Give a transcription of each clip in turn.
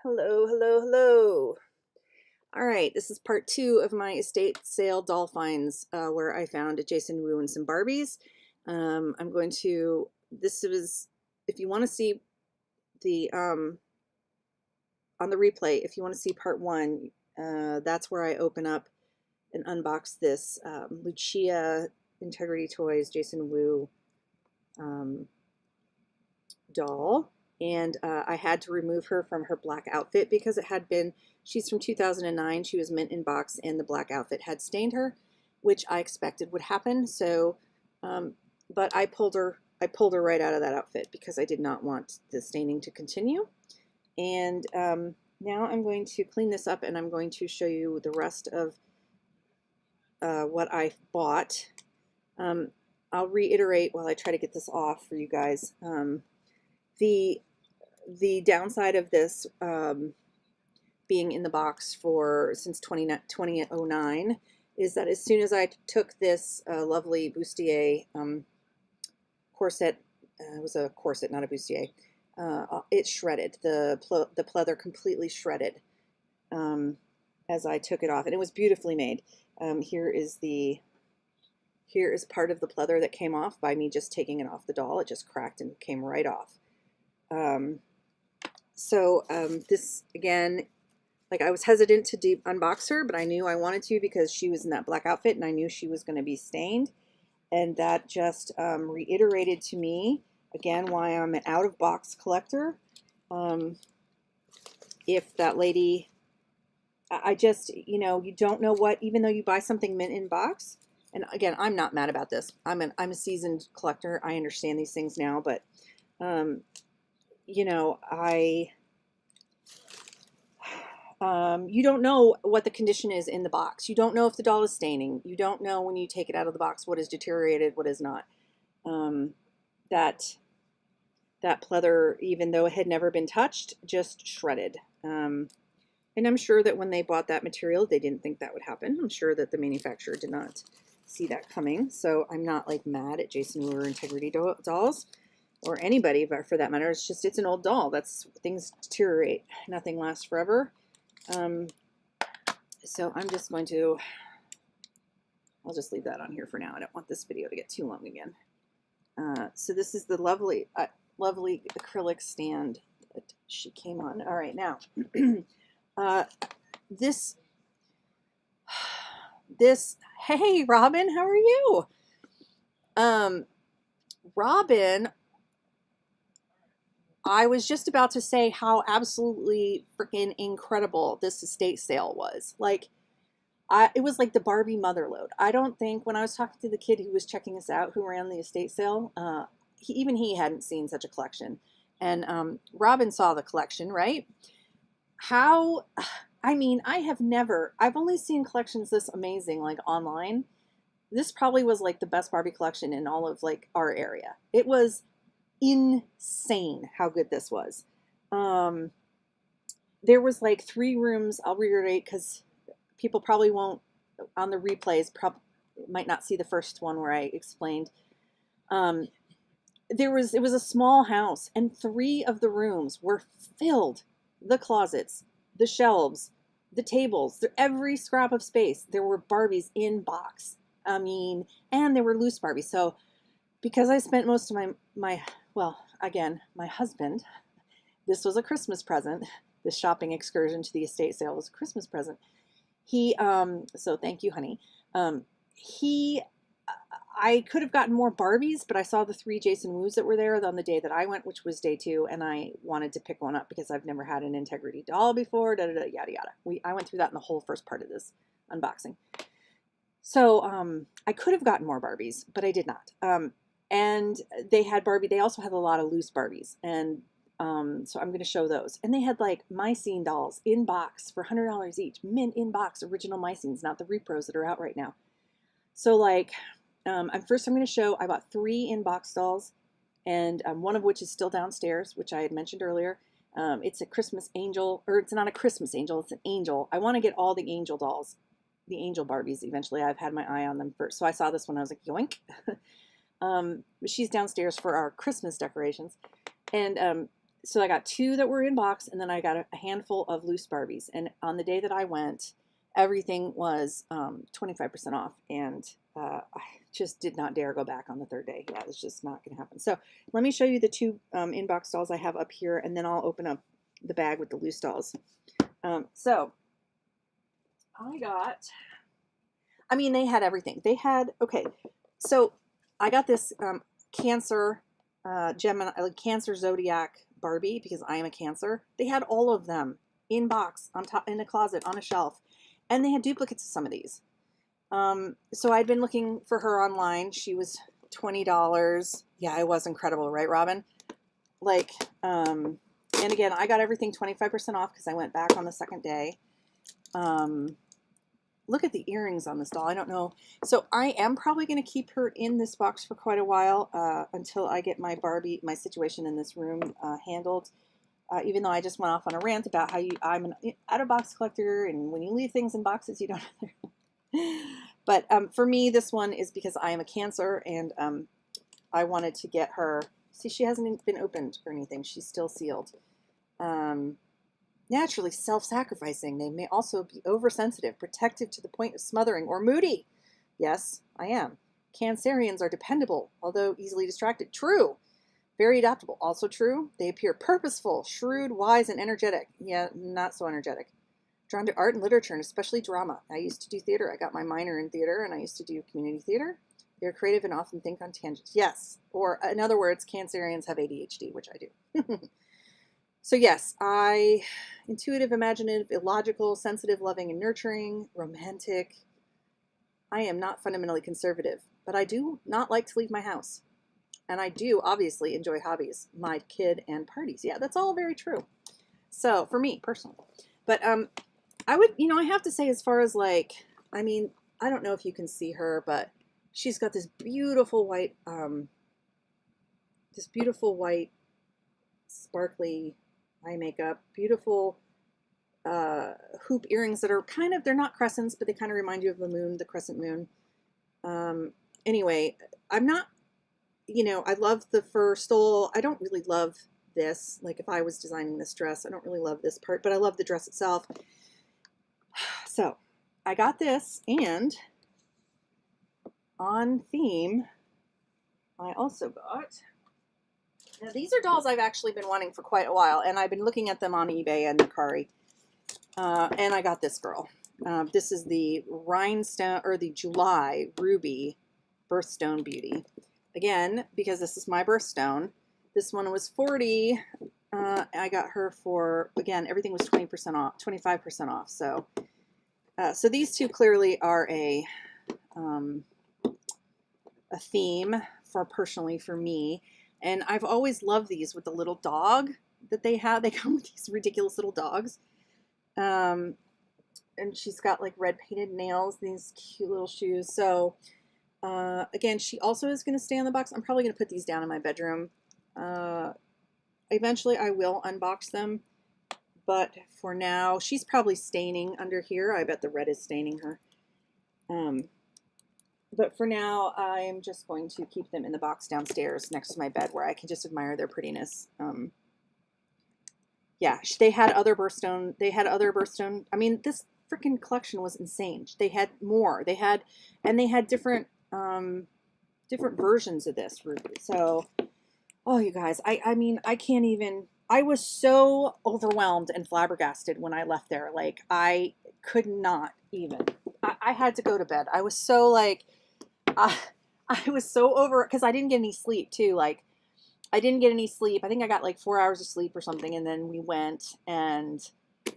Hello, hello, hello. All right, this is part two of my estate sale doll finds where I found a Jason Wu and some Barbies. This is, if you want to see the, on the replay, if you want to see part one, that's where I open up and unbox this Lucia Integrity Toys Jason Wu um, doll. And I had to remove her from her black outfit because she's from 2009, she was mint in box, and the black outfit had stained her, which I expected would happen. So, but I pulled her right out of that outfit because I did not want the staining to continue. And now I'm going to clean this up and I'm going to show you the rest of what I bought. I'll reiterate while I try to get this off for you guys. The downside of this being in the box since 2009 is that as soon as I took this lovely bustier corset, it was a corset, not a bustier, it shredded. The pleather completely shredded as I took it off, and it was beautifully made. Here is part of the pleather that came off by me just taking it off the doll. It just cracked and came right off. This again, like, I was hesitant to unbox her, but I knew I wanted to because she was in that black outfit and I knew she was going to be stained. And that just reiterated to me again why I'm an out of box collector. If that lady, I just, you don't know what, even though you buy something mint in box, and again, I'm not mad about this. I'm a seasoned collector. I understand these things now, but you don't know what the condition is in the box. You don't know if the doll is staining. You don't know when you take it out of the box what is deteriorated, what is not. That pleather, even though it had never been touched, just shredded. And I'm sure that when they bought that material, they didn't think that would happen. I'm sure that the manufacturer did not see that coming. So I'm not like mad at Jason Wu or Integrity dolls, or anybody, but for that matter. It's an old doll. Things deteriorate. Nothing lasts forever. So I'm just going to, I'll just leave that on here for now. I don't want this video to get too long again. So this is the lovely acrylic stand that she came on. All right, now, this, hey, Robin, how are you? Robin, I was just about to say how absolutely freaking incredible this estate sale was. Like, it was like the Barbie motherlode. I don't think, when I was talking to the kid who was checking us out, who ran the estate sale, even he hadn't seen such a collection. And Robin saw the collection, right? I've only seen collections this amazing, like, online. This probably was like the best Barbie collection in all of like our area. It was insane how good this was. There was like 3 rooms. I'll reiterate because people probably won't, on the replays, might not see the first one where I explained. It was a small house, and 3 of the rooms were filled. The closets, the shelves, the tables, every scrap of space. There were Barbies in box. And there were loose Barbies. So because I spent most of my husband, this was a Christmas present. This shopping excursion to the estate sale was a Christmas present. So thank you, honey. I could have gotten more Barbies, but I saw the 3 Jason Wus that were there on the day that I went, which was day 2, and I wanted to pick one up because I've never had an Integrity doll before, yada, yada. I went through that in the whole first part of this unboxing. So I could have gotten more Barbies, but I did not. And they had Barbie. They also had a lot of loose Barbies, and so I'm going to show those. And they had like Mycene dolls in box for $100 each, mint in box, original Mycenes, not the repros that are out right now. So like, first I'm going to show, I bought 3 in box dolls, and one of which is still downstairs, which I had mentioned earlier. It's a Christmas angel, or it's not a Christmas angel, it's an angel. I want to get all the angel dolls, the angel Barbies eventually. I've had my eye on them first. So I saw this one, I was like, yoink. She's downstairs for our Christmas decorations. And so I got 2 that were in box, and then I got a handful of loose Barbies. And on the day that I went, everything was 25% off, and I just did not dare go back on the 3rd day. Yeah, it's just not going to happen. So let me show you the 2 in-box dolls I have up here, and then I'll open up the bag with the loose dolls. So I got, I mean, they had everything. They had, okay, so I got this Cancer, Gemini, Cancer Zodiac Barbie, because I am a Cancer. They had all of them in box, on top, in a closet, on a shelf, and they had duplicates of some of these. So I'd been looking for her online. She was $20. Yeah, it was incredible, right, Robin? Like, and again, I got everything 25% off because I went back on the 2nd day. Look at the earrings on this doll. I don't know. So I am probably going to keep her in this box for quite a while until I get my situation in this room handled. Even though I just went off on a rant about how I'm an out-of-box collector, and when you leave things in boxes, you don't. But for me, this one is because I am a Cancer, and I wanted to get her. See, she hasn't been opened or anything. She's still sealed. Naturally self-sacrificing. They may also be oversensitive, protective to the point of smothering, or moody. Yes, I am. Cancerians are dependable, although easily distracted. True. Very adaptable. Also true. They appear purposeful, shrewd, wise, and energetic. Yeah, not so energetic. Drawn to art and literature, and especially drama. I used to do theater. I got my minor in theater, and I used to do community theater. They're creative and often think on tangents. Yes. Or in other words, Cancerians have ADHD, which I do. So yes, intuitive, imaginative, illogical, sensitive, loving, and nurturing, romantic. I am not fundamentally conservative, but I do not like to leave my house. And I do obviously enjoy hobbies, my kid, and parties. Yeah, that's all very true. So for me personally, but I would, I have to say, as far as like, I mean, I don't know if you can see her, but she's got this beautiful white, sparkly eye makeup, beautiful hoop earrings that are kind of, they're not crescents, but they kind of remind you of the moon, the crescent moon. Anyway, I'm not, I love the fur stole. I don't really love this. Like, if I was designing this dress, I don't really love this part, but I love the dress itself. So I got this, and on theme, I also got, now these are dolls I've actually been wanting for quite a while, and I've been looking at them on eBay and Mercari. And I got this girl. This is the Rhinestone, or the July Ruby Birthstone Beauty. Again, because this is my birthstone. This one was $40. I got her for, again, everything was 20% off, 25% off. So, so these two clearly are a theme personally for me. And I've always loved these with the little dog that they have. They come with these ridiculous little dogs. And she's got like red painted nails, these cute little shoes. So again, she also is going to stay on the box. I'm probably going to put these down in my bedroom. Eventually I will unbox them, but for now, she's probably staining under here. I bet the red is staining her. But for now, I'm just going to keep them in the box downstairs next to my bed, where I can just admire their prettiness. Yeah, they had other birthstone. I mean, this freaking collection was insane. They had more. They had different different versions of this. So, oh, you guys, I mean, I can't even. I was so overwhelmed and flabbergasted when I left there. Like, I could not even. I had to go to bed. I was so like, I was so over, because I didn't get any sleep too. Like, I didn't get any sleep. I think I got like 4 hours of sleep or something, and then we went, and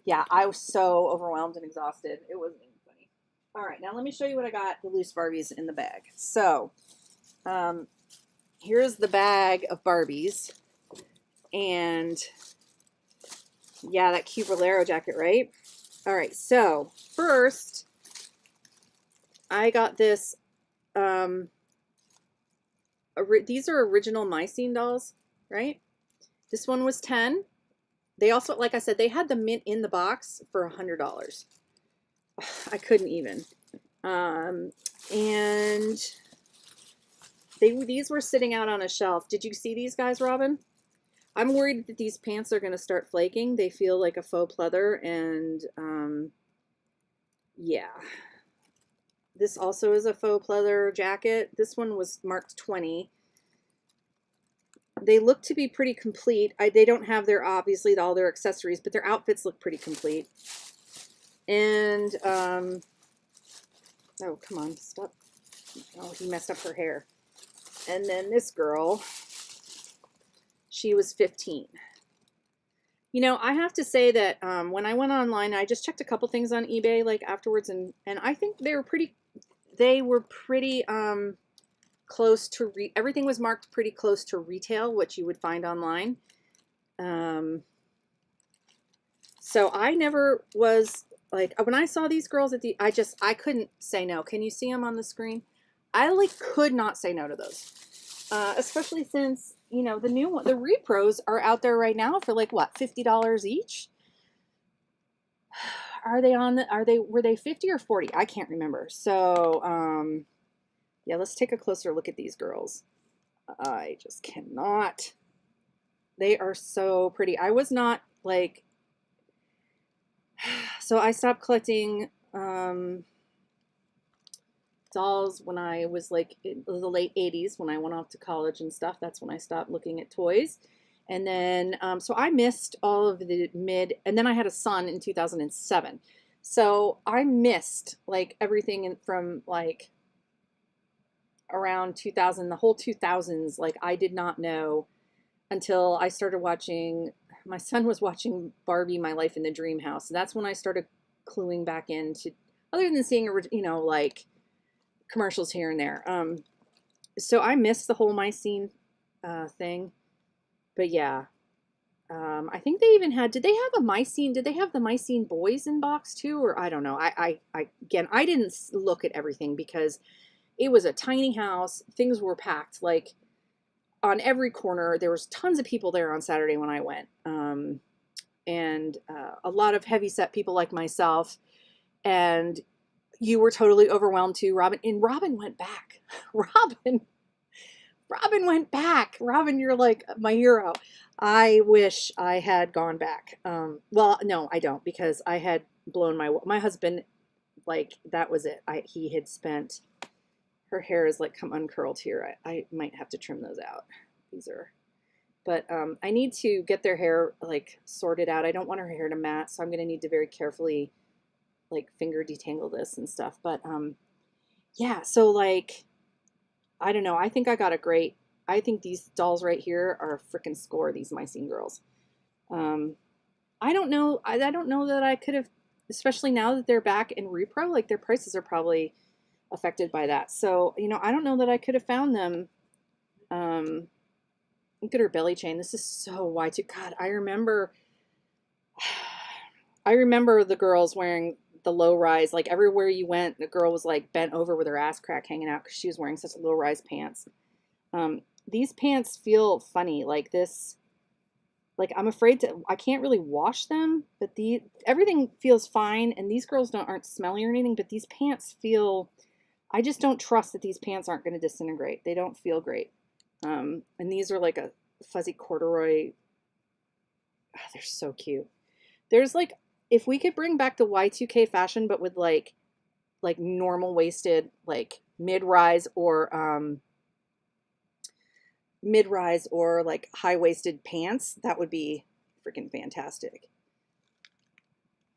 yeah, I was so overwhelmed and exhausted. It wasn't even funny. All right, now let me show you what I got, the loose Barbies in the bag. So, here's the bag of Barbies, and yeah, that cute bolero jacket, right? All right, so first, I got this. These are original Mycene dolls, right? This one was $10. They also, like I said, they had the mint in the box for $100. I couldn't even. And these were sitting out on a shelf. Did you see these guys, Robin? I'm worried that these pants are going to start flaking. They feel like a faux pleather, and yeah. This also is a faux pleather jacket. This one was marked 20. They look to be pretty complete. They don't have their, obviously, all their accessories, but their outfits look pretty complete. And, oh, come on, stop. Oh, he messed up her hair. And then this girl, she was 15. You know, I have to say that when I went online, I just checked a couple things on eBay like afterwards, and I think they were pretty close to everything was marked pretty close to retail, what you would find online. So I never was like, when I saw these girls at the, I couldn't say no. Can you see them on the screen? I like could not say no to those. Especially since, you know, the new one, the repros are out there right now for like what, $50 each? Are they on the, were they 50 or 40? I can't remember. So, yeah, let's take a closer look at these girls. I just cannot. They are so pretty. I was not like, so I stopped collecting dolls when I was like in the late 80s when I went off to college and stuff. That's when I stopped looking at toys. And then, so I missed all of the and then I had a son in 2007. So I missed like everything from like around 2000, the whole 2000s. Like I did not know until I started watching, my son was watching Barbie, My Life in the Dream House. And that's when I started cluing back into, other than seeing, you know, like commercials here and there. So I missed the whole My Scene thing. But yeah, I think they even had, did they have a My Scene, did they have the My Scene boys in box too? Or I don't know. Again, I didn't look at everything because it was a tiny house. Things were packed. Like on every corner, there was tons of people there on Saturday when I went. And a lot of heavyset people like myself. And you were totally overwhelmed too, Robin. And Robin went back. Robin went back. Robin, you're like my hero. I wish I had gone back. Well, no, I don't, because I had blown my husband, like that was it. He had spent, her hair is like come uncurled here. I might have to trim those out. These are, but I need to get their hair like sorted out. I don't want her hair to mat, so I'm going to need to very carefully like finger detangle this and stuff. But yeah, so like, I don't know. I think I got a great, I think these dolls right here are a freaking score, these My Scene girls. I don't know. I don't know that I could have, especially now that they're back in repro, like their prices are probably affected by that. So, you know, I don't know that I could have found them. Look at her belly chain. This is so Y2. God, I remember the girls wearing the low rise, like everywhere you went, the girl was like bent over with her ass crack hanging out because she was wearing such low rise pants. These pants feel funny, like this, like I'm afraid to, I can't really wash them, but everything feels fine, and these girls aren't smelly or anything, but these pants feel, I just don't trust that these pants aren't going to disintegrate. They don't feel great. And these are like a fuzzy corduroy. Oh, they're so cute. There's like, if we could bring back the Y2K fashion, but with like normal waisted, like mid-rise or like high-waisted pants, that would be freaking fantastic.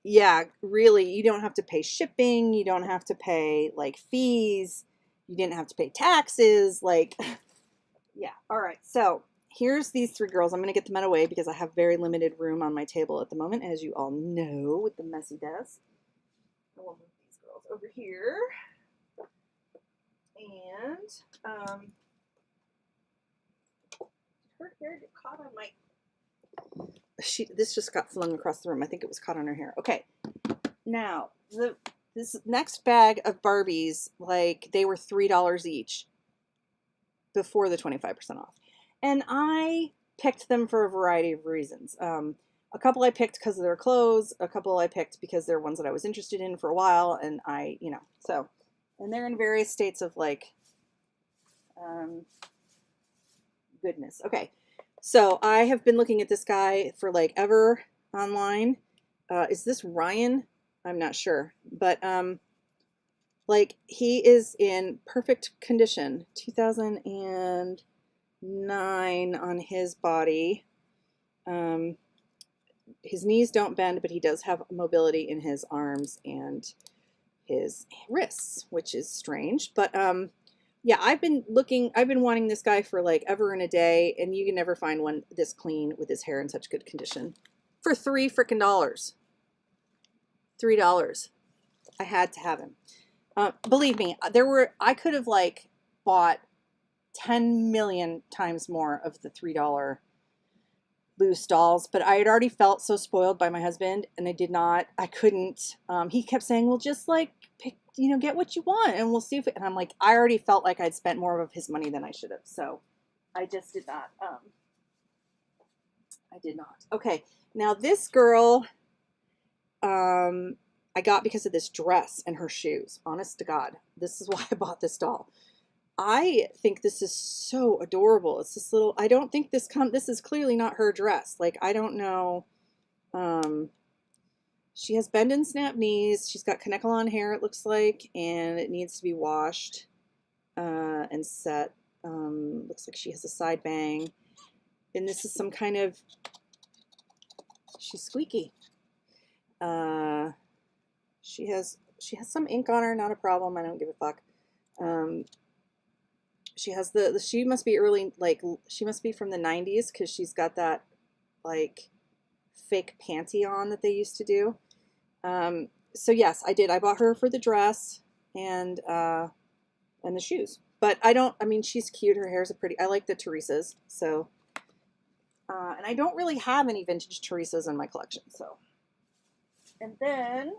Yeah, really, you don't have to pay shipping, you don't have to pay like fees, you didn't have to pay taxes, like yeah. All right, so here's these three girls. I'm going to get them out of the way because I have very limited room on my table at the moment, as you all know, with the messy desk. I will move these girls over here. And her hair get caught on my... This just got flung across the room. I think it was caught on her hair. Okay, now this next bag of Barbies, like they were $3 each before the 25% off. And I picked them for a variety of reasons. A couple I picked because of their clothes. A couple I picked because they're ones that I was interested in for a while. And I, you know, so, and they're in various states of like, goodness. Okay. So I have been looking at this guy for like ever online. Is this Ryan? I'm not sure, but like he is in perfect condition. 2009 on his body. His knees don't bend, but he does have mobility in his arms and his wrists, which is strange. But yeah, I've been wanting this guy for like ever and a day, and you can never find one this clean with his hair in such good condition. For $3 frickin' dollars. $3. I had to have him. Believe me, I could have like bought 10 million times more of the $3 loose dolls, but I had already felt so spoiled by my husband, and I couldn't. He kept saying, well, just like pick, get what you want and we'll see if it, and I'm like, I already felt like I'd spent more of his money than I should have. So I just did not. I did not. Okay. Now this girl, I got because of this dress and her shoes. Honest to God, this is why I bought this doll. I think this is so adorable. It's this little, I don't think this is clearly not her dress. Like, I don't know. She has bend and snap knees. She's got Kanekalon hair, it looks like, and it needs to be washed and set. Looks like she has a side bang. And this is some kind of, she's squeaky. She has some ink on her, not a problem. I don't give a fuck. She has she must be early, like, she must be from the 90s because she's got that, like, fake panty on that they used to do. So yes, I did. I bought her for the dress and the shoes. But I mean, she's cute. Her hair's I like the Teresas. So, and I don't really have any vintage Teresas in my collection. So, and then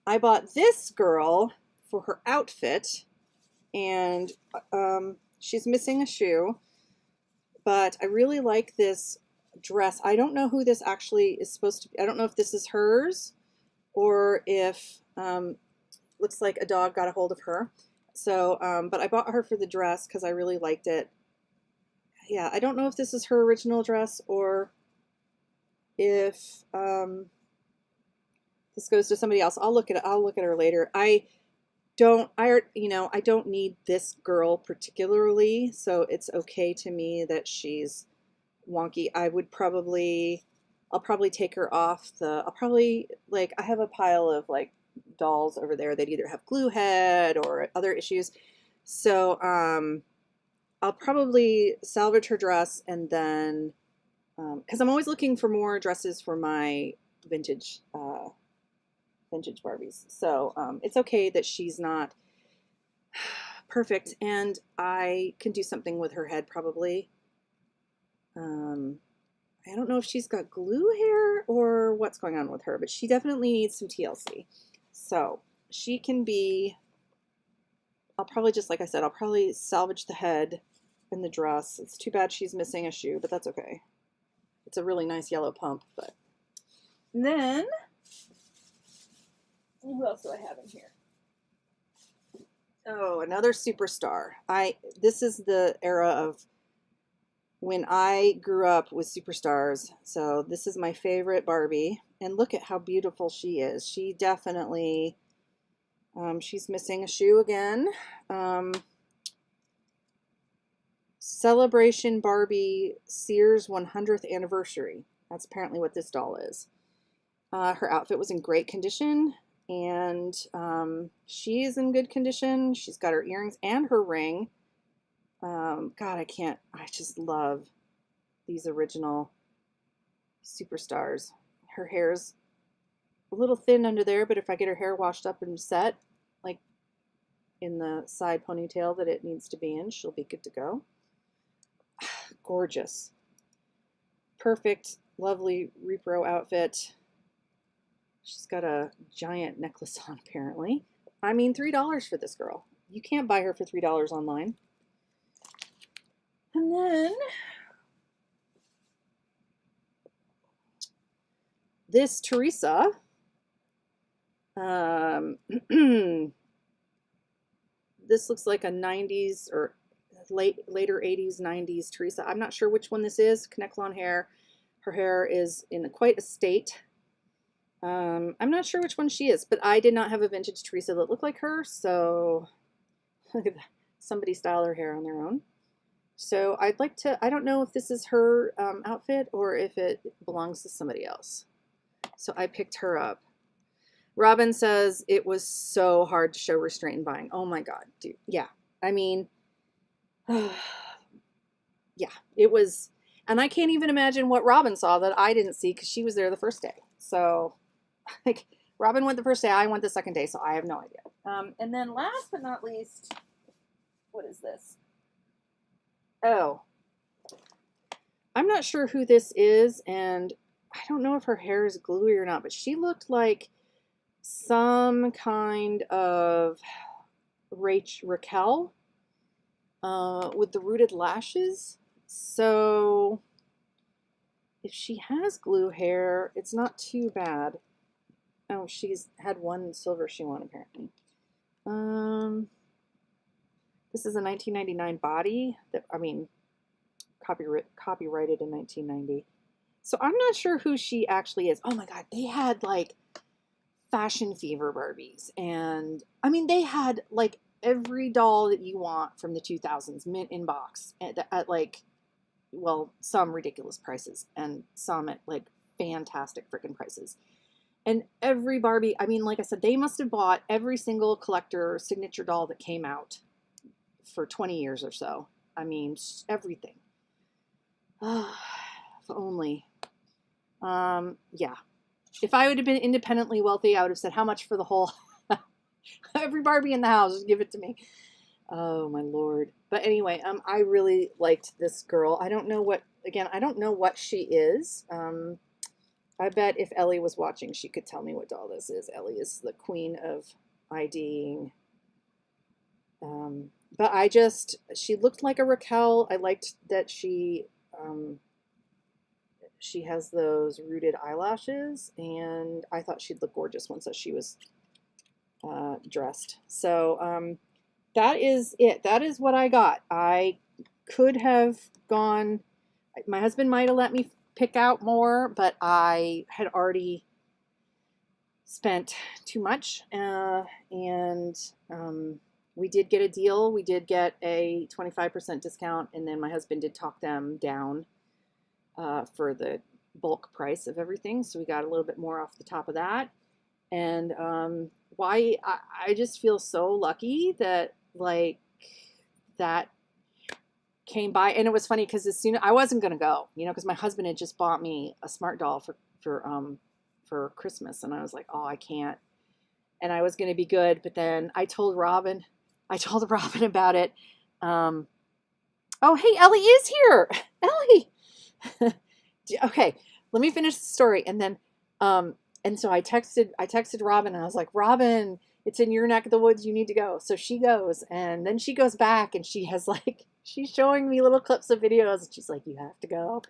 I bought this girl for her outfit, and she's missing a shoe, but I really like this dress. I don't know who this actually is supposed to be. I don't know if this is hers or if looks like a dog got a hold of her. So, but I bought her for the dress because I really liked it. Yeah, I don't know if this is her original dress or if this goes to somebody else. I'll look at her later. I don't need this girl particularly, so it's okay to me that she's wonky. I'll probably take her off I have a pile of like dolls over there that either have glue head or other issues. So I'll probably salvage her dress, and then because I'm always looking for more dresses for my vintage Barbies. So it's okay that she's not perfect, and I can do something with her head probably. I don't know if she's got glue hair or what's going on with her, but she definitely needs some TLC. So she can be, I'll probably, just like I said, I'll probably salvage the head and the dress. It's too bad she's missing a shoe, but that's okay. It's a really nice yellow pump. But and then, who else do I have in here? Oh, another superstar. This is the era of when I grew up with superstars. So this is my favorite Barbie, and look at how beautiful she is. She definitely, she's missing a shoe again. Celebration Barbie Sears 100th anniversary. That's apparently what this doll is. Her outfit was in great condition, and she is in good condition. She's got her earrings and her ring. God, I just love these original superstars. Her hair's a little thin under there, but if I get her hair washed up and set, like in the side ponytail that it needs to be in, she'll be good to go. Gorgeous. Perfect, lovely repro outfit. She's got a giant necklace on, apparently. I mean, $3 for this girl. You can't buy her for $3 online. And then this Teresa, this looks like a 90s or later 80s, 90s Teresa. I'm not sure which one this is. Connect lawn hair. Her hair is in quite a state. I'm not sure which one she is, but I did not have a vintage Teresa that looked like her, so look at that. Somebody style her hair on their own. So I'd like to, I don't know if this is her outfit or if it belongs to somebody else. So I picked her up. Robin says it was so hard to show restraint in buying. Oh my God, dude. Yeah. I mean, yeah, it was, and I can't even imagine what Robin saw that I didn't see because she was there the first day. So like Robin went the first day, I went the second day, so I have no idea. And then last but not least, what is this? Oh, I'm not sure who this is, and I don't know if her hair is gluey or not, but she looked like some kind of Raquel with the rooted lashes. So if she has glue hair, it's not too bad. Oh, she's had one silver she won apparently. This is a 1999 body that, I mean, copyrighted in 1990. So I'm not sure who she actually is. Oh my God, they had like Fashion Fever Barbies, and I mean they had like every doll that you want from the 2000s mint in box at like, well, some ridiculous prices and some at like fantastic freaking prices. And every Barbie, I mean, like I said, they must have bought every single collector signature doll that came out for 20 years or so. I mean, everything. If only. Yeah. If I would have been independently wealthy, I would have said, how much for the whole, every Barbie in the house, just give it to me. Oh my Lord. But anyway, I really liked this girl. I don't know what, again, I don't know what she is. I bet if Ellie was watching, she could tell me what doll this is. Ellie is the queen of IDing. But she looked like a Raquel. I liked that she has those rooted eyelashes, and I thought she'd look gorgeous once that she was dressed. So that is it. That is what I got. I could have gone, my husband might have let me pick out more, but I had already spent too much, and we did get a deal. We did get a 25% discount, and then my husband did talk them down for the bulk price of everything, so we got a little bit more off the top of that. And why I just feel so lucky that like that came by. And it was funny because as soon I wasn't gonna go, you know, because my husband had just bought me a smart doll for Christmas, and I was like, oh, I can't. And I was gonna be good, but then I told Robin about it. Oh, hey, Ellie is here. Ellie. Okay, let me finish the story, and then and so I texted Robin, and I was like, Robin, it's in your neck of the woods, you need to go. So she goes, and then she goes back, and she has like, she's showing me little clips of videos, and she's like, you have to go.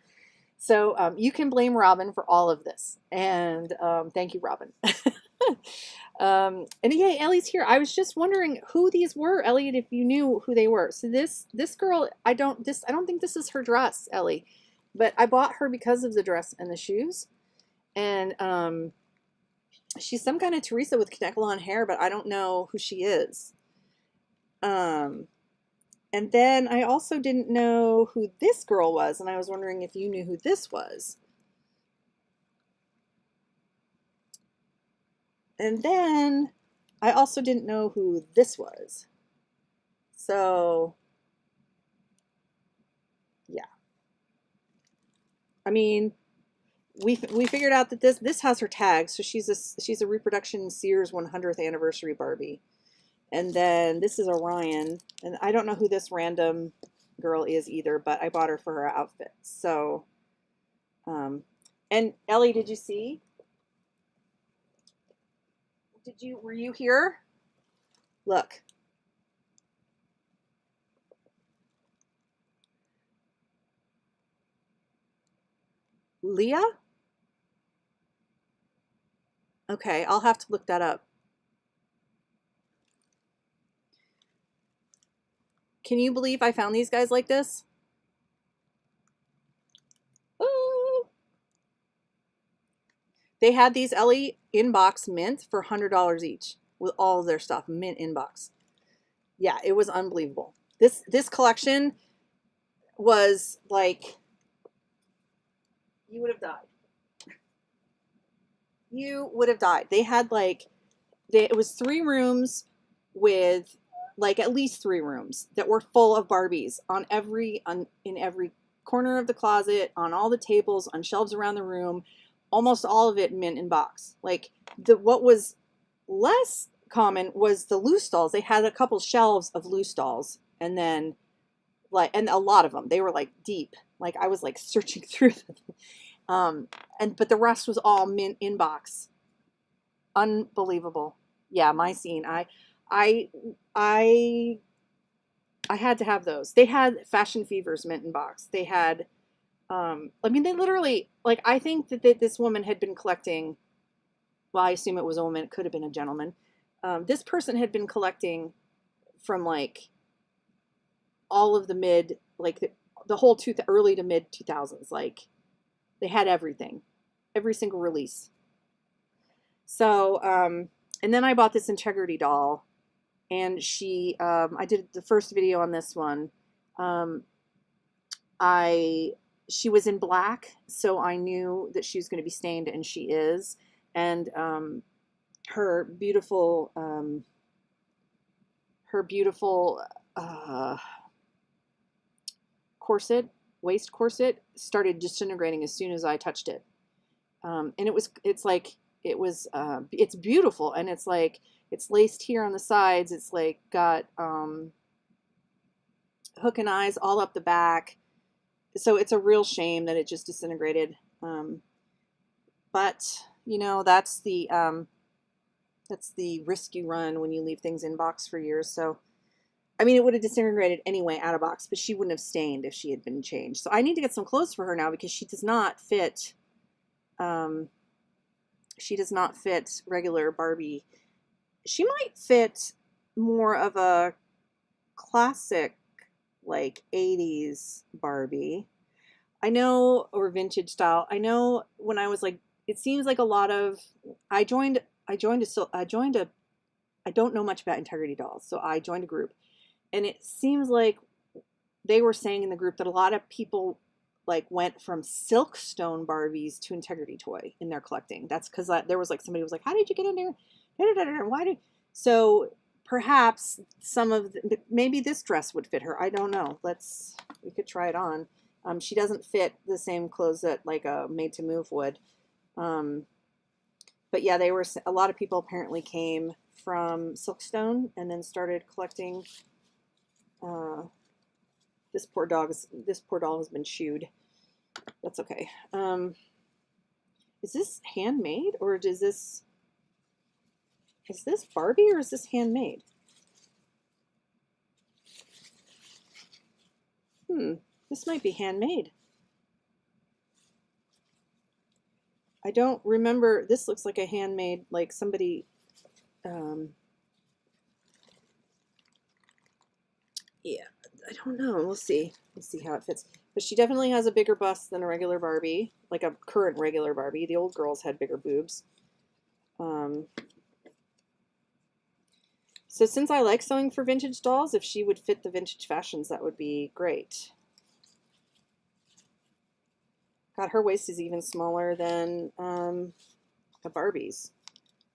So you can blame Robin for all of this, and thank you, Robin. And yeah, Ellie's here. I was just wondering who these were, Elliot, if you knew who they were. So this girl, I don't think this is her dress, Ellie, but I bought her because of the dress and the shoes. And she's some kind of Teresa with connect lawn hair, but I don't know who she is. And then I also didn't know who this girl was, and I was wondering if you knew who this was. And then I also didn't know who this was. So yeah. I mean, we figured out that this has her tag, so she's a reproduction Sears 100th anniversary Barbie. And then this is Orion, and I don't know who this random girl is either, but I bought her for her outfit. So and Ellie, did you see? Were you here? Look. Leah? Okay, I'll have to look that up. Can you believe I found these guys like this? Oh. They had these Ellie in-box mint for $100 each with all of their stuff, mint in-box. Yeah, it was unbelievable. This collection was like, you would have died. You would have died. They had like, it was 3 rooms with like at least 3 rooms that were full of Barbies in every corner of the closet, on all the tables, on shelves around the room, almost all of it mint in box. Like what was less common was the loose dolls. They had a couple shelves of loose dolls, and then like, and a lot of them, they were like deep. Like I was like searching through them. But the rest was all mint in box. Unbelievable. Yeah, my scene. I I I had to have those. They had Fashion Fever's mint in box. They had I mean, they literally, like, I think that this woman had been collecting, well, I assume it was a woman, it could have been a gentleman. This person had been collecting from like all of the mid, like the whole early to mid 2000s. Like they had everything, every single release. So, and then I bought this Integrity doll, and she, I did the first video on this one. She was in black, so I knew that she was going to be stained, and she is. And her beautiful corset, waist corset, started disintegrating as soon as I touched it. And it's beautiful, and it's like, it's laced here on the sides. It's like got hook and eyes all up the back. So it's a real shame that it just disintegrated. But you know, that's the risk you run when you leave things in box for years. So I mean, it would have disintegrated anyway out of box, but she wouldn't have stained if she had been changed. So I need to get some clothes for her now, because she does not fit. She does not fit regular Barbie. She might fit more of a classic, like 80s Barbie. I know, or vintage style. I know when I was like, it seems like a lot of, I don't know much about Integrity dolls, so I joined a group, and it seems like they were saying in the group that a lot of people like went from Silkstone Barbies to Integrity toy in their collecting. That's because there was like, somebody was like, how did you get in there? Why did, so perhaps maybe this dress would fit her. I don't know. We could try it on. She doesn't fit the same clothes that like a Made to Move would. But yeah, a lot of people apparently came from Silkstone and then started collecting. This poor doll has been chewed. That's okay. Is this handmade, or is this Barbie, or is this handmade? This might be handmade. I don't remember. This looks like a handmade, like somebody, yeah, I don't know. We'll see. We'll see how it fits. But she definitely has a bigger bust than a regular Barbie, like a current regular Barbie. The old girls had bigger boobs. So since I like sewing for vintage dolls, if she would fit the vintage fashions, that would be great. God, her waist is even smaller than a Barbie's.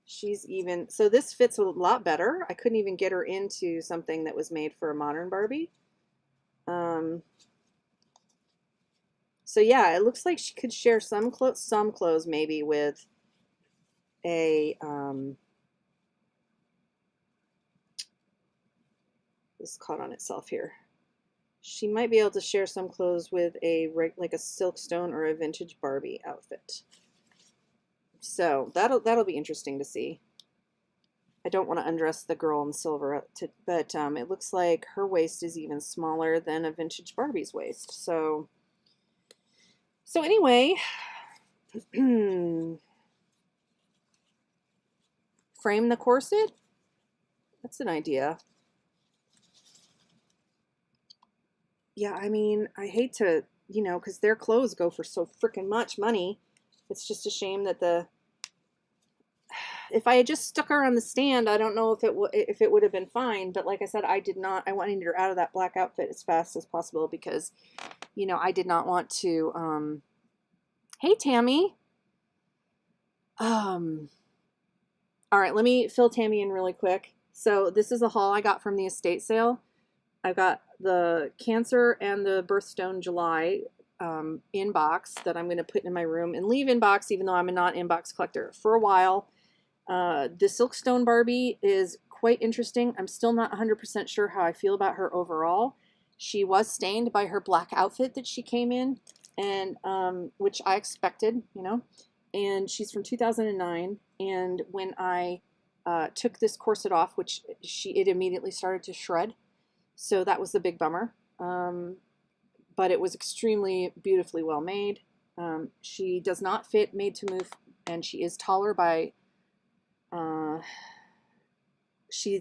So this fits a lot better. I couldn't even get her into something that was made for a modern Barbie. So yeah, it looks like she could share some clothes maybe with a this caught on itself here. She might be able to share some clothes with like a Silkstone or a vintage Barbie outfit. So that'll be interesting to see. I don't want to undress the girl in silver, but it looks like her waist is even smaller than a vintage Barbie's waist. So anyway, frame the corset. That's an idea. yeah, I mean, I hate to, you know, because their clothes go for so freaking much money. It's just a shame that if I had just stuck her on the stand, I don't know if it would have been fine. But like I said, I did not. I wanted her out of that black outfit as fast as possible because, you know, I did not want to. Hey, Tammy. Um, all right, let me fill Tammy in really quick. So this is a haul I got from the estate sale. I've got the Cancer and the Birthstone July in box that I'm going to put in my room and leave in box, even though I'm a not in-box collector for a while. The Silkstone Barbie is quite interesting. I'm still not 100% sure how I feel about her overall. She was stained by her black outfit that she came in, and which I expected, you know. And she's from 2009. And when I took this corset off, which it immediately started to shred. So that was the big bummer. But it was extremely beautifully well made. She does not fit made to move, and she is taller by she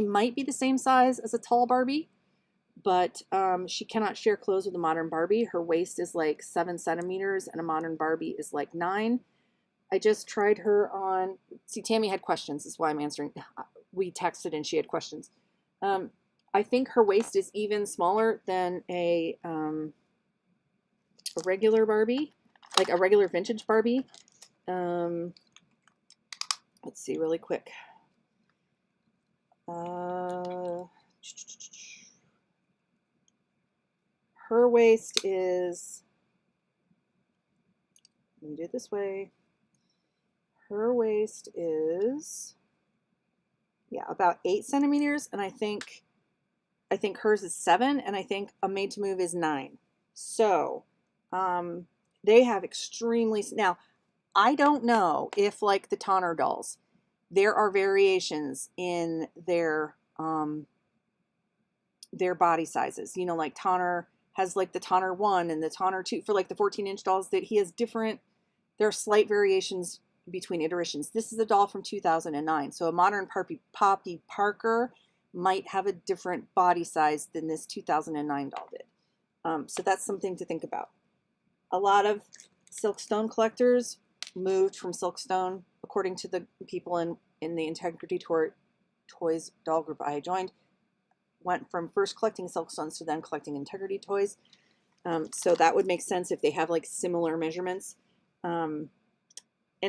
might be the same size as a tall Barbie, but she cannot share clothes with a modern Barbie. Her waist is like 7 centimeters and a modern Barbie is like 9. I just tried her on. See, Tammy had questions. That's why I'm answering. We texted and she had questions. I think her waist is even smaller than a regular Barbie, like a regular vintage Barbie. Let's see really quick. Her waist is, let me do it this way. Her waist is, yeah, about 8 centimeters, and I think hers is 7, and I think a made to move is 9. So, they have extremely, now, I don't know if like the Tonner dolls, there are variations in their body sizes. You know, like Tonner has like the Tonner 1 and the Tonner 2 for like the 14-inch dolls, that he has different, there are slight variations between iterations. This is a doll from 2009. So a modern Poppy Parker might have a different body size than this 2009 doll did. So that's something to think about. A lot of Silkstone collectors moved from Silkstone, according to the people in the Integrity Toys doll group I joined, went from first collecting Silkstones to then collecting Integrity toys. So that would make sense if they have like similar measurements. And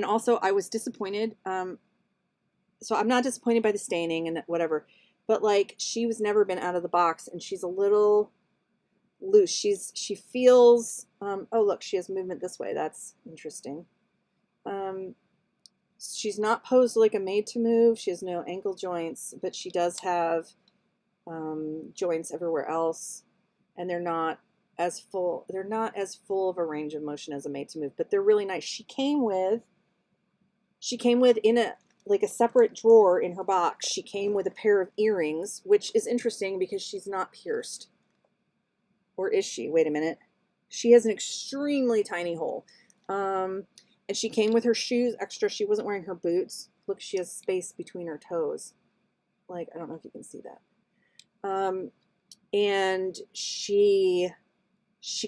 also I was disappointed. So I'm not disappointed by the staining and whatever, but like she was never been out of the box and she's a little loose. She feels, oh look, she has movement this way. That's interesting. She's not posed like a made to move. She has no ankle joints, but she does have joints everywhere else, and they're not as full of a range of motion as a made to move, but they're really nice. She came with in a like a separate drawer in her box. She came with a pair of earrings, which is interesting because she's not pierced. Or is she? Wait a minute. She has an extremely tiny hole. And she came with her shoes extra. She wasn't wearing her boots. Look, she has space between her toes. Like, I don't know if you can see that. And she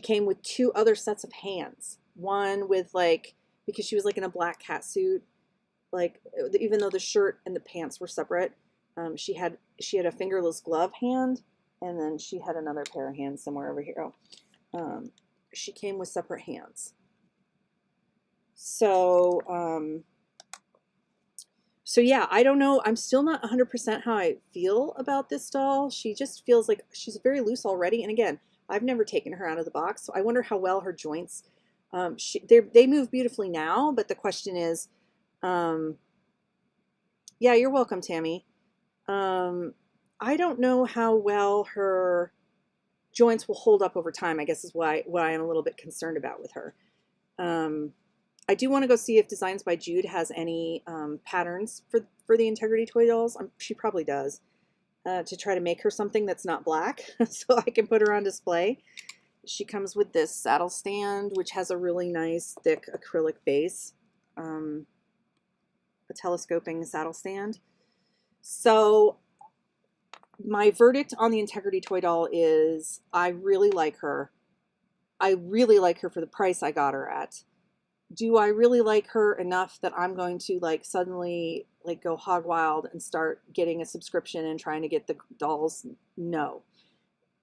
came with 2 other sets of hands. One with like, because she was like in a black cat suit, like even though the shirt and the pants were separate, she had a fingerless glove hand, and then she had another pair of hands somewhere over here. Oh, she came with separate hands. So, so yeah, I don't know. I'm still not 100% how I feel about this doll. She just feels like she's very loose already. And again, I've never taken her out of the box, so I wonder how well her joints, they move beautifully now, but the question is, yeah, you're welcome, Tammy. I don't know how well her joints will hold up over time, I guess is what I am a little bit concerned about with her. I do want to go see if Designs by Jude has any patterns for the Integrity Toy dolls. She probably does, to try to make her something that's not black so I can put her on display. She comes with this saddle stand, which has a really nice thick acrylic base, a telescoping saddle stand. So my verdict on the Integrity Toy doll is I really like her. I really like her for the price I got her at. Do I really like her enough that I'm going to like suddenly like go hog wild and start getting a subscription and trying to get the dolls? No.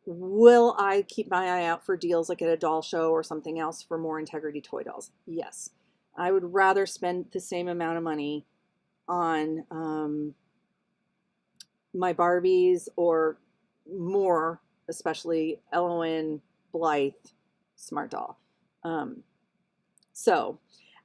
Will I keep my eye out for deals like at a doll show or something else for more Integrity Toy dolls? Yes. I would rather spend the same amount of money on my Barbies or more, especially Elowen, Blythe, Smart Doll. So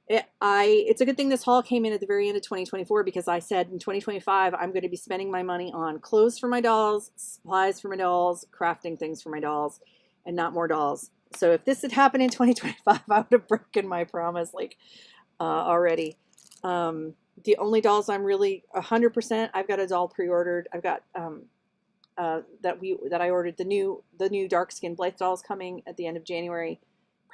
it's a good thing this haul came in at the very end of 2024 because I said in 2025 I'm going to be spending my money on clothes for my dolls, supplies for my dolls, crafting things for my dolls, and not more dolls. So if this had happened in 2025, I would have broken my promise like already. The only dolls I'm really 100%, I've got a doll pre-ordered. I've got that I ordered the new dark skin Blythe dolls coming at the end of January,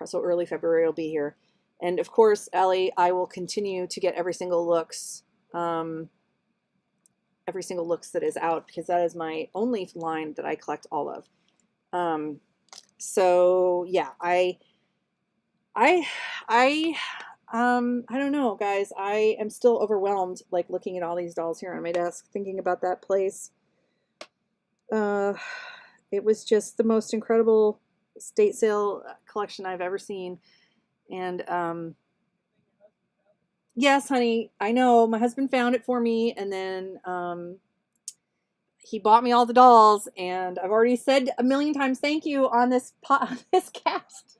so early February will be here. And of course, Ellie, I will continue to get every single looks that is out because that is my only line that I collect all of. So yeah, I don't know, guys. I am still overwhelmed, like looking at all these dolls here on my desk, thinking about that place. It was just the most incredible estate sale collection I've ever seen. And yes, honey, I know my husband found it for me, and then he bought me all the dolls, and I've already said a million times thank you on this cast.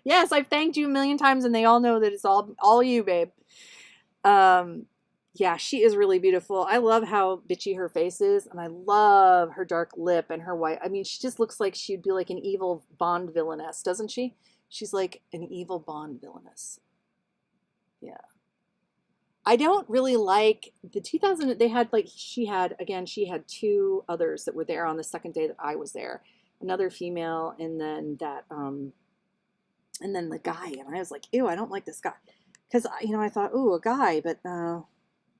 Yes, I've thanked you a million times, and they all know that it's all you, babe. Yeah, she is really beautiful. I love how bitchy her face is, and I love her dark lip and her white. I mean, she just looks like she'd be like an evil Bond villainess, doesn't she? She's like an evil Bond villainess. Yeah. I don't really like the 2000. They had like she had two others that were there on the second day that I was there. Another female, and then the guy. And I was like, ew, I don't like this guy, because I thought, ooh, a guy, but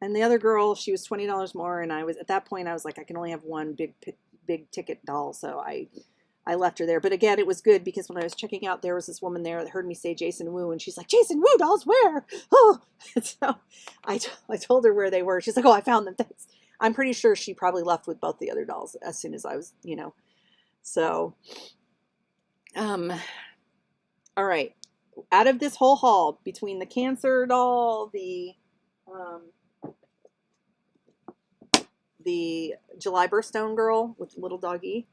and the other girl, she was $20 more, and I was at that point I was like, I can only have one big ticket doll, so I left her there. But again, it was good because when I was checking out, there was this woman there that heard me say Jason Wu, and she's like, Jason Wu dolls, where? Oh, and so I told her where they were. She's like, oh, I found them. Thanks. I'm pretty sure she probably left with both the other dolls as soon as I was, So, all right. Out of this whole haul, between the cancer doll, the July birthstone girl with little doggy,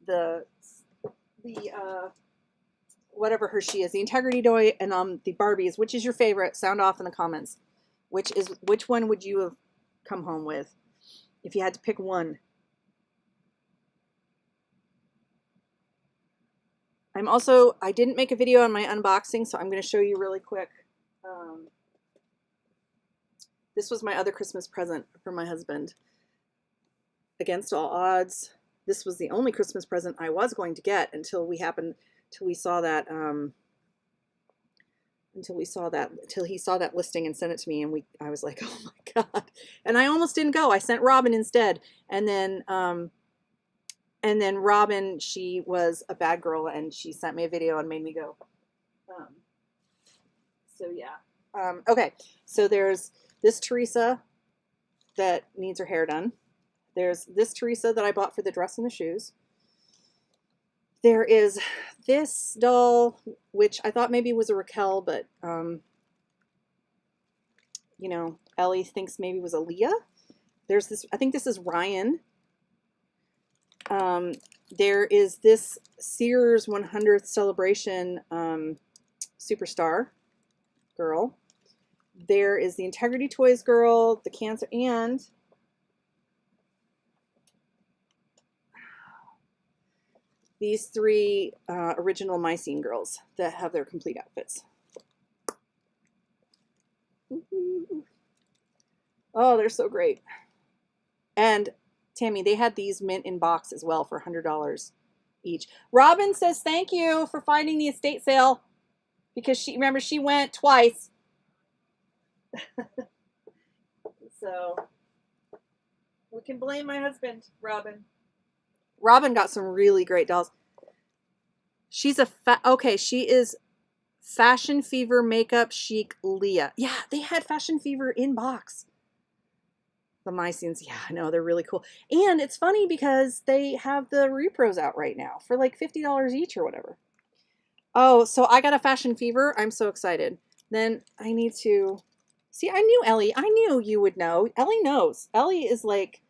the whatever her she is, the Integrity Toy, and the Barbies. Which is your favorite? Sound off in the comments. Which one would you have come home with if you had to pick one? I didn't make a video on my unboxing, so I'm going to show you really quick. This was my other Christmas present for my husband. Against all odds, this was the only Christmas present I was going to get until he saw that listing and sent it to me, and I was like, oh my God. And I almost didn't go. I sent Robin instead. And then Robin, she was a bad girl, and she sent me a video and made me go. So yeah. Okay. So there's this Teresa that needs her hair done. There's this Teresa that I bought for the dress and the shoes. There is this doll, which I thought maybe was a Raquel, but, Ellie thinks maybe was a Leah. There's this, I think this is Ryan. There is this Sears 100th celebration superstar girl. There is the Integrity Toys girl, the cancer, and these three original Mycene girls that have their complete outfits. Oh, they're so great. And Tammy, they had these mint in box as well for $100 each. Robin says thank you for finding the estate sale, because she went twice. So We can blame my husband, Robin. Robin got some really great dolls. She's a okay, she is Fashion Fever Makeup Chic Leah. Yeah, they had Fashion Fever in box. The Mycenes, yeah, I know, they're really cool. And it's funny because they have the repros out right now for like $50 each or whatever. Oh, so I got a Fashion Fever. I'm so excited. Then I need to see. I knew Ellie. I knew you would know. Ellie knows. Ellie is like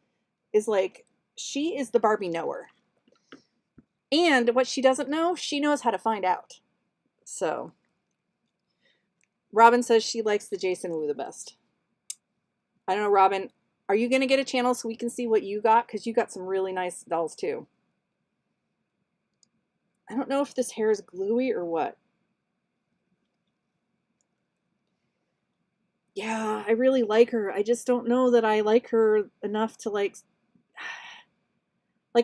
she is the Barbie knower. And what she doesn't know, she knows how to find out. So Robin says she likes the Jason Wu the best. I don't know, Robin. Are you gonna get a channel so we can see what you got? Because you got some really nice dolls too. I don't know if this hair is gluey or what. Yeah, I really like her. I just don't know that I like her enough to like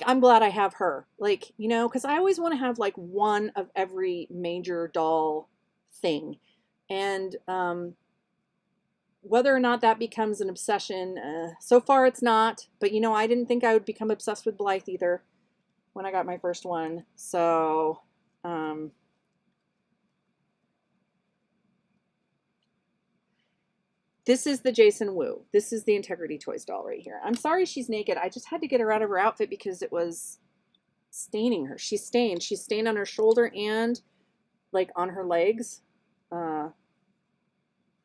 I'm glad I have her. Like, you know, because I always want to have like one of every major doll thing. And whether or not that becomes an obsession, so far it's not. But, you know, I didn't think I would become obsessed with Blythe either when I got my first one. So, this is the Jason Wu. This is the Integrity Toys doll right here. I'm sorry she's naked. I just had to get her out of her outfit because it was staining her. She's stained. She's stained on her shoulder and like on her legs.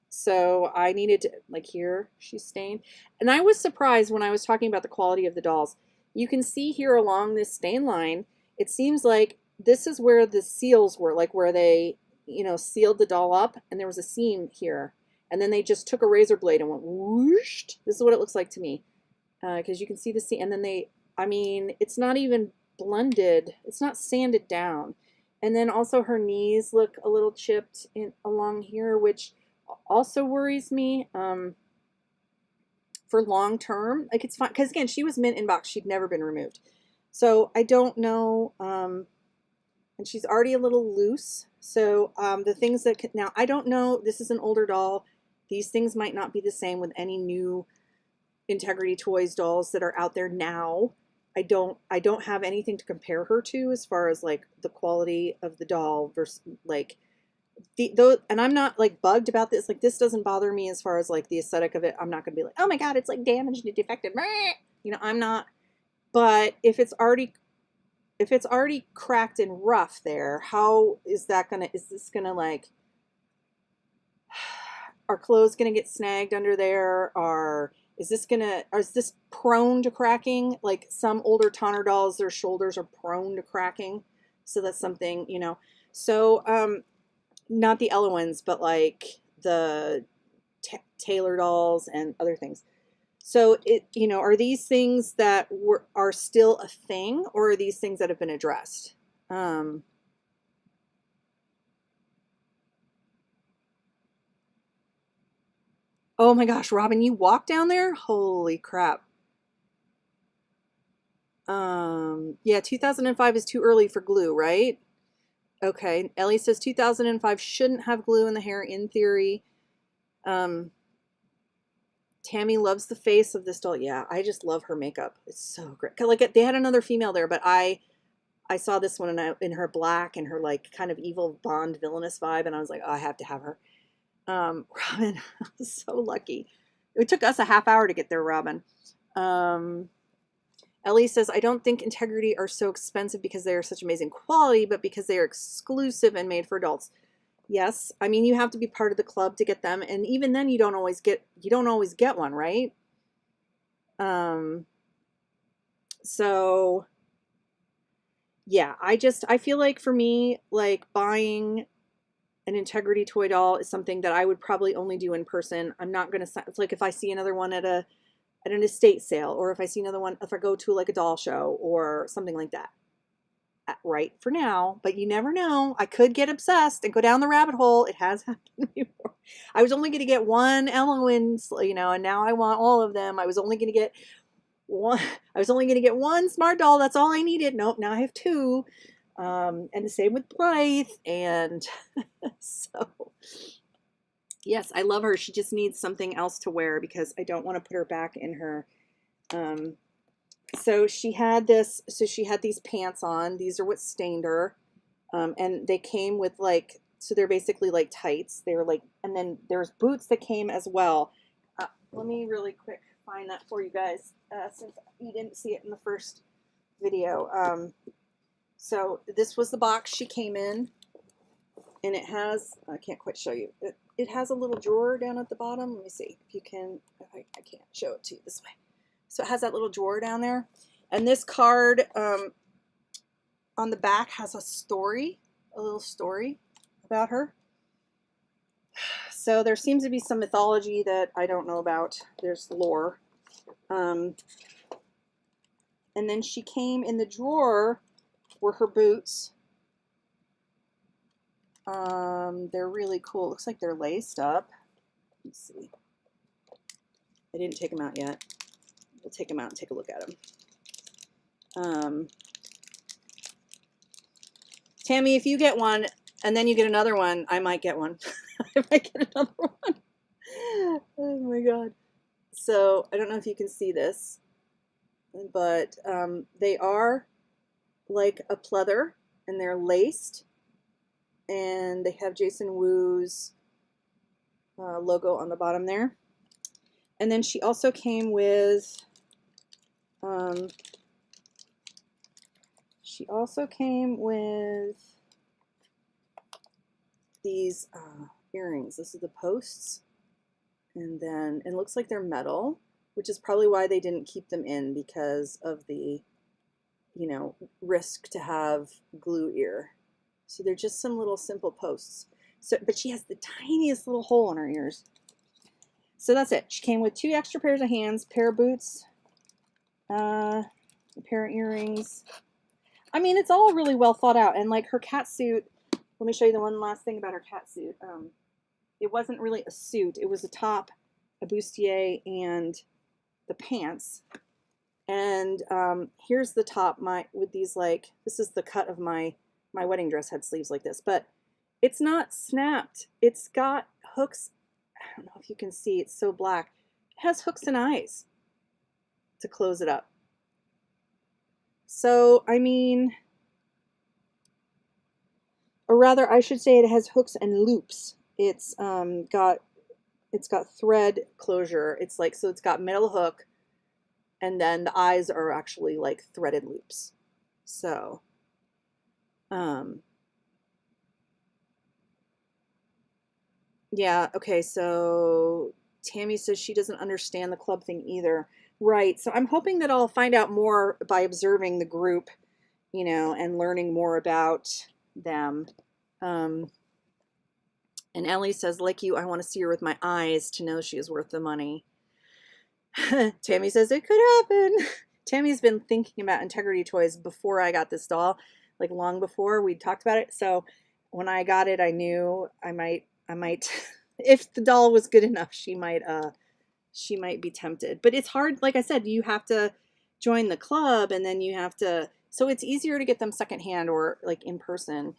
So I needed to, like here, she's stained. And I was surprised when I was talking about the quality of the dolls. You can see here along this stain line, it seems like this is where the seals were, like where they, you know, sealed the doll up and there was a seam here. And then they just took a razor blade and went whoosh. This is what it looks like to me. Because you can see the seam. And then they, I mean, it's not even blended. It's not sanded down. And then also her knees look a little chipped in along here, which also worries me for long term. Like it's fine because again, she was mint in box. She'd never been removed. So I don't know. And she's already a little loose. So the things that now I don't know. This is an older doll. These things might not be the same with any new Integrity Toys dolls that are out there now. I don't have anything to compare her to as far as like the quality of the doll versus like and I'm not like bugged about this. Like this doesn't bother me as far as like the aesthetic of it. I'm not gonna be like, oh my god, it's like damaged and defective. You know, I'm not. But if it's already cracked and rough there, how is that gonna? Is this gonna like? Are clothes gonna get snagged under there? Is this prone to cracking? Like some older Tonner dolls, their shoulders are prone to cracking. So that's something, you know. So not the Ella ones, but like the Taylor dolls and other things. So it, you know, are these things that are still a thing, or are these things that have been addressed? Oh my gosh, Robin, you walk down there? Holy crap. Yeah, 2005 is too early for glue, right? Okay, Ellie says 2005 shouldn't have glue in the hair in theory. Tammy loves the face of this doll. Yeah, I just love her makeup. It's so great. Like they had another female there, but I saw this one in her black and her like kind of evil Bond villainous vibe, and I was like, oh, I have to have her. Robin, I was so lucky. It took us a half hour to get there, Robin. Ellie says, I don't think Integrity are so expensive because they are such amazing quality, but because they are exclusive and made for adults. Yes, I mean you have to be part of the club to get them, and even then you don't always get one, right? So yeah, I feel like for me, like buying an Integrity toy doll is something that I would probably only do in person. I'm not gonna, it's like if I see another one at an estate sale, or if I see another one, if I go to like a doll show or something like that. Right for now, but you never know. I could get obsessed and go down the rabbit hole. It has happened before. I was only going to get one Eloise, you know, and now I want all of them. I was only going to get one. I was only going to get one smart doll. That's all I needed. Nope, now I have two. And the same with Blythe. And so, yes, I love her. She just needs something else to wear because I don't want to put her back in her So she had this, so she had these pants on. These are what stained her. And they came with like, so they're basically like tights. They were like, and then there's boots that came as well. Let me really quick find that for you guys, since you didn't see it in the first video. So this was the box she came in, and it has, I can't quite show you. It has a little drawer down at the bottom. Let me see if you can, I can't show it to you this way. So it has that little drawer down there. And this card on the back has a story, a little story about her. So there seems to be some mythology that I don't know about. There's lore. And then she came in the drawer were her boots. They're really cool. It looks like they're laced up. Let's see. I didn't take them out yet. We'll take them out and take a look at them. Tammy, if you get one and then you get another one, I might get one. I might get another one. Oh my God. So I don't know if you can see this, but they are like a pleather, and they're laced, and they have Jason Wu's logo on the bottom there. And then she also came with these earrings. This is the posts, and then it looks like they're metal, which is probably why they didn't keep them in, because of the, you know, risk to have glue ear. So they're just some little simple posts. So, but she has the tiniest little hole in her ears. So that's it. She came with 2 extra pairs of hands, pair of boots, a pair of earrings. I mean, it's all really well thought out. And like her cat suit, let me show you the one last thing about her cat suit. It wasn't really a suit. It was a top, a bustier, and the pants. And here's the top, with these, like, this is the cut of my wedding dress had sleeves like this, but it's not snapped. It's got hooks. I don't know if you can see, it's so black. It has hooks and eyes to close it up. So, I mean, or rather, I should say it has hooks and loops. It's got thread closure. It's like, so it's got metal hook, and then the eyes are actually like threaded loops. So, yeah, okay, so Tammy says she doesn't understand the club thing either. Right, so I'm hoping that I'll find out more by observing the group, you know, and learning more about them. And Ellie says, like you, I want to see her with my eyes to know she is worth the money. Tammy says it could happen. Tammy's been thinking about Integrity Toys before I got this doll, like long before we talked about it. So when I got it, I knew I might, if the doll was good enough, she might be tempted. But it's hard. Like I said, you have to join the club, and then you have to, so it's easier to get them secondhand or like in person.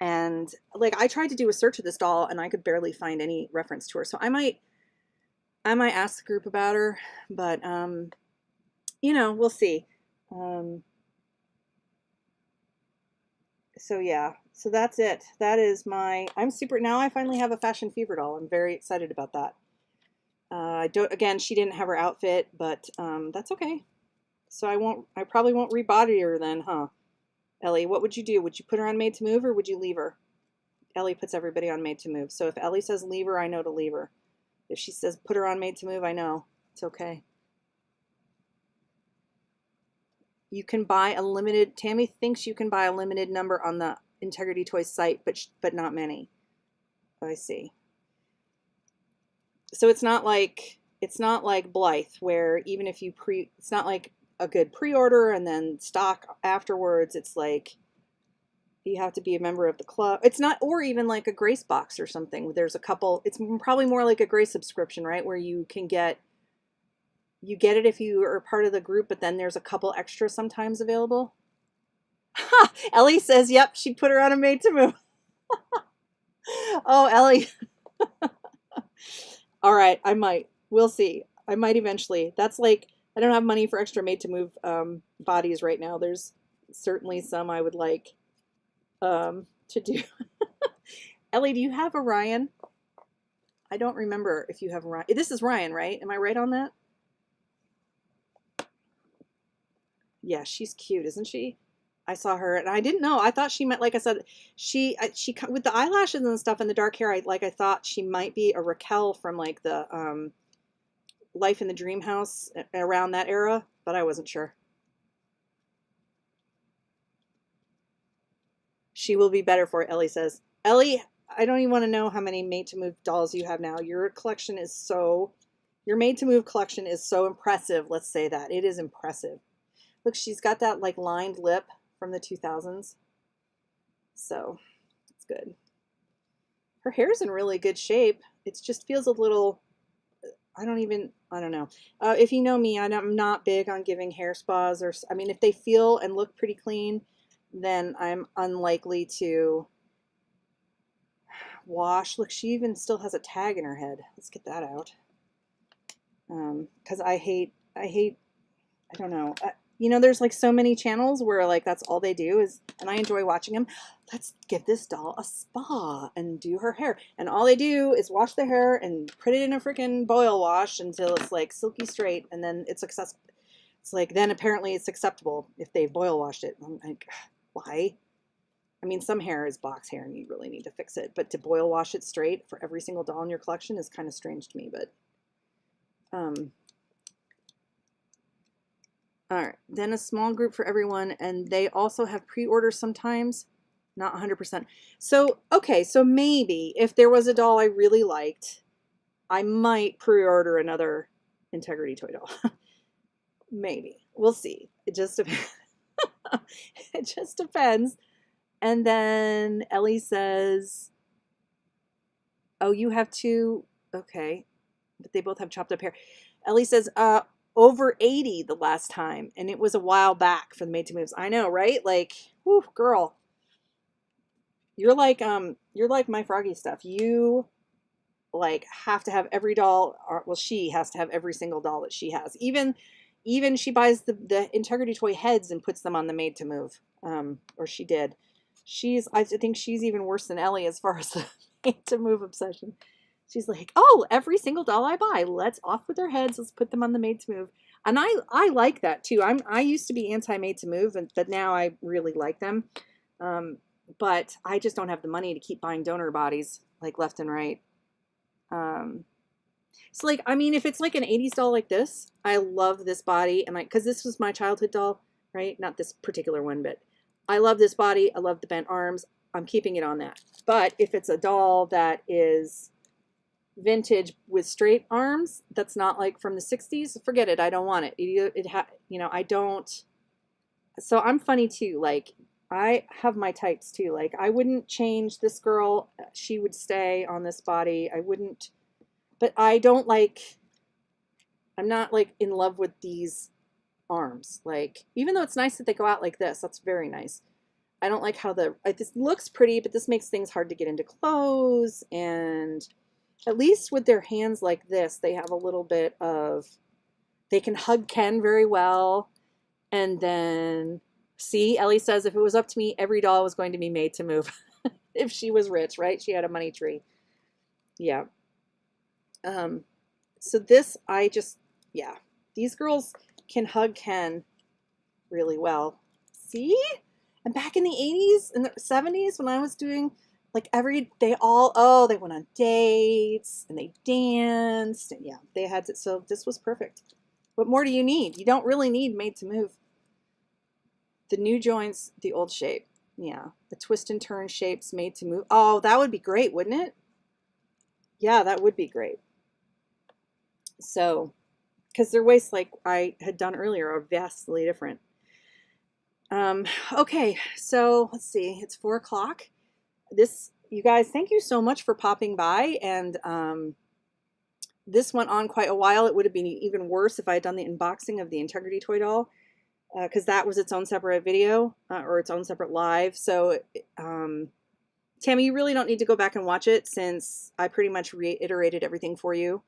And like I tried to do a search of this doll, and I could barely find any reference to her. So I might ask the group about her, but you know, we'll see. So yeah, so that's it. That is I'm super, now I finally have a Fashion Fever doll. I'm very excited about that. Again, she didn't have her outfit, but that's okay. So I probably won't rebody her then, huh? Ellie, what would you do? Would you put her on Made to Move, or would you leave her? Ellie puts everybody on Made to Move. So if Ellie says leave her, I know to leave her. If she says put her on Made to Move, I know. It's okay. You can buy a limited, Tammy thinks you can buy a limited number on the Integrity Toys site, but not many. I see. So it's not like Blythe, where even if you it's not like a good pre-order and then stock afterwards. It's like you have to be a member of the club. It's not, or even like a Grace box or something. There's a couple, it's probably more like a Grace subscription, right? Where you can you get it if you are part of the group, but then there's a couple extra sometimes available. Ha! Ellie says, yep, she put her on a Made to Move. Oh, Ellie. All right, I might. We'll see. I might eventually. That's like, I don't have money for extra made to move bodies right now. There's certainly some I would like to do. Ellie, do you have a Ryan? I don't remember if you have a Ryan. This is Ryan, right? Am I right on that? Yeah, she's cute, isn't she? I saw her and I didn't know. I thought she meant, like I said, she with the eyelashes and stuff and the dark hair. I thought she might be a Raquel from like the Life in the Dream House around that era, but I wasn't sure. She will be better for it, Ellie says. Ellie, I don't even want to know how many made to move dolls you have now. Your collection is so, your made to move collection is so impressive. Let's say that. It is impressive. Look, she's got that like lined lip from the 2000s. So it's good. Her hair's in really good shape. It just feels a little, I don't know. If you know me, I'm not big on giving hair spas or, I mean, if they feel and look pretty clean, then I'm unlikely to wash. Look, she even still has a tag in her head. Let's get that out. Because I don't know. You know, there's like so many channels where like that's all they do is, and I enjoy watching them. Let's give this doll a spa and do her hair. And all they do is wash the hair and put it in a freaking boil wash until it's like silky straight. And then it's accessible. It's like, then apparently it's acceptable if they boil washed it. I'm like, why? I mean, some hair is box hair and you really need to fix it. But to boil wash it straight for every single doll in your collection is kind of strange to me. But, all right, then a small group for everyone, and they also have pre-orders sometimes, not 100%. So, okay, so maybe if there was a doll I really liked, I might pre-order another Integrity toy doll. Maybe. We'll see. It just depends. It just depends. And then Ellie says, oh, you have two. Okay, but they both have chopped up hair. Ellie says, over 80 the last time, and it was a while back for the made to moves. I know, right? Like, whew, girl, you're like my Froggy stuff. You like have to have every doll, or, well, she has to have every single doll that she has. Even she buys the Integrity toy heads and puts them on the made to move, or she did. I think she's even worse than Ellie as far as the made to move obsession. She's like, oh, every single doll I buy, let's off with their heads. Let's put them on the made to move. And I like that too. I used to be anti made to move, but now I really like them. But I just don't have the money to keep buying donor bodies like left and right. So like, I mean, if it's like an 80s doll like this, I love this body. And because this was my childhood doll, right? Not this particular one, but I love this body. I love the bent arms. I'm keeping it on that. But if it's a doll that is vintage with straight arms, that's not like from the 60s, forget it. I don't want it. You know, I don't. So I'm funny too. Like, I have my types too. Like, I wouldn't change this girl. She would stay on this body. I wouldn't, but I don't like, I'm not like in love with these arms. Like, even though it's nice that they go out like this, that's very nice. I don't like how this looks pretty, but this makes things hard to get into clothes. And at least with their hands like this, they have a little bit of, they can hug Ken very well. And then, see, Ellie says if it was up to me, every doll was going to be made to move. If she was rich, right? She had a money tree. Yeah. So this, yeah. These girls can hug Ken really well. See? And back in the 80s and the 70s when I was doing like they went on dates and they danced and yeah, they had to, so this was perfect. What more do you need? You don't really need made to move. The new joints, the old shape. Yeah, the twist and turn shapes made to move. Oh, that would be great, wouldn't it? Yeah, that would be great. So, because their waists, like I had done earlier, are vastly different. Okay, so let's see. It's 4 o'clock. You guys, thank you so much for popping by. And this went on quite a while. It would have been even worse if I had done the unboxing of the Integrity toy doll, because that was its own separate video or its own separate live. So, Tammy, you really don't need to go back and watch it since I pretty much reiterated everything for you.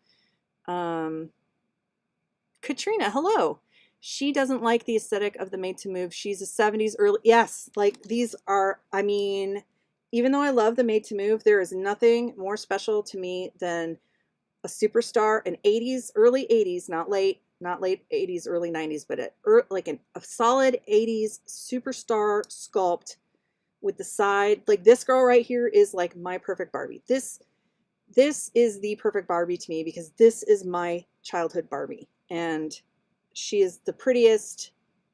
Katrina, hello. She doesn't like the aesthetic of the Made to Move. She's a 70s early. Yes, like these are, I mean, even though I love the Made to Move, there is nothing more special to me than a superstar, an 80s, early 80s, not late 80s, early 90s, but like a solid 80s superstar sculpt with the side. Like this girl right here is like my perfect Barbie. This is the perfect Barbie to me because this is my childhood Barbie. And she is the prettiest.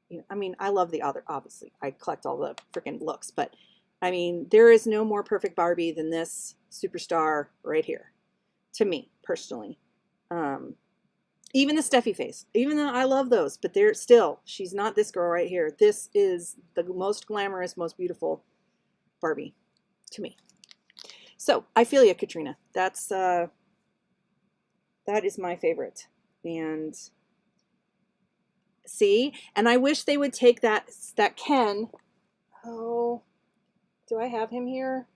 You know, I mean, I love the other, obviously. I collect all the freaking looks, but I mean, there is no more perfect Barbie than this superstar right here, to me, personally. Even the Steffi face, even though I love those, but they're still, she's not this girl right here. This is the most glamorous, most beautiful Barbie to me. So I feel you, Katrina. That is my favorite. And see, and I wish they would take that Ken. Oh, do I have him here?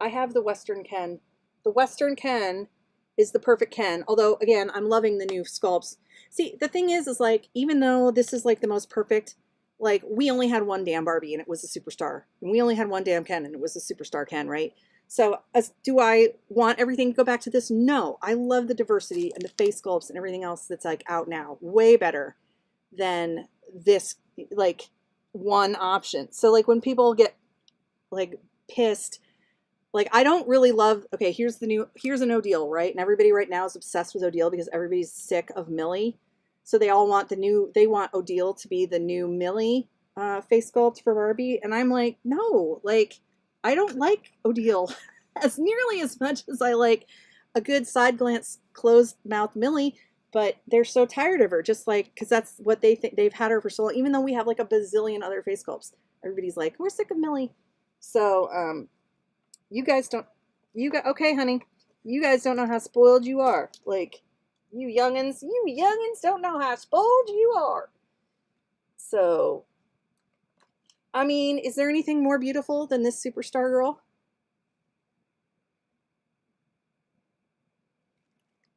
I have the Western Ken. The Western Ken is the perfect Ken. Although, again, I'm loving the new sculpts. See, the thing is like, even though this is like the most perfect, like we only had one damn Barbie and it was a superstar. And we only had one damn Ken and it was a superstar Ken, right? So do I want everything to go back to this? No. I love the diversity and the face sculpts and everything else that's like out now. Way better than this like one option. So like when people get like pissed, like I don't really love, okay, here's an Odile, right? And everybody right now is obsessed with Odile because everybody's sick of Millie. So they all want they want Odile to be the new Millie face sculpt for Barbie. And I'm like, no, like I don't like Odile as nearly as much as I like a good side glance closed mouth Millie, but they're so tired of her, just like, because that's what they think. They've had her for so long, even though we have like a bazillion other face sculpts. Everybody's like, we're sick of Millie. So you guys don't, okay, honey, you guys don't know how spoiled you are. Like, you youngins don't know how spoiled you are. So, I mean, is there anything more beautiful than this superstar girl?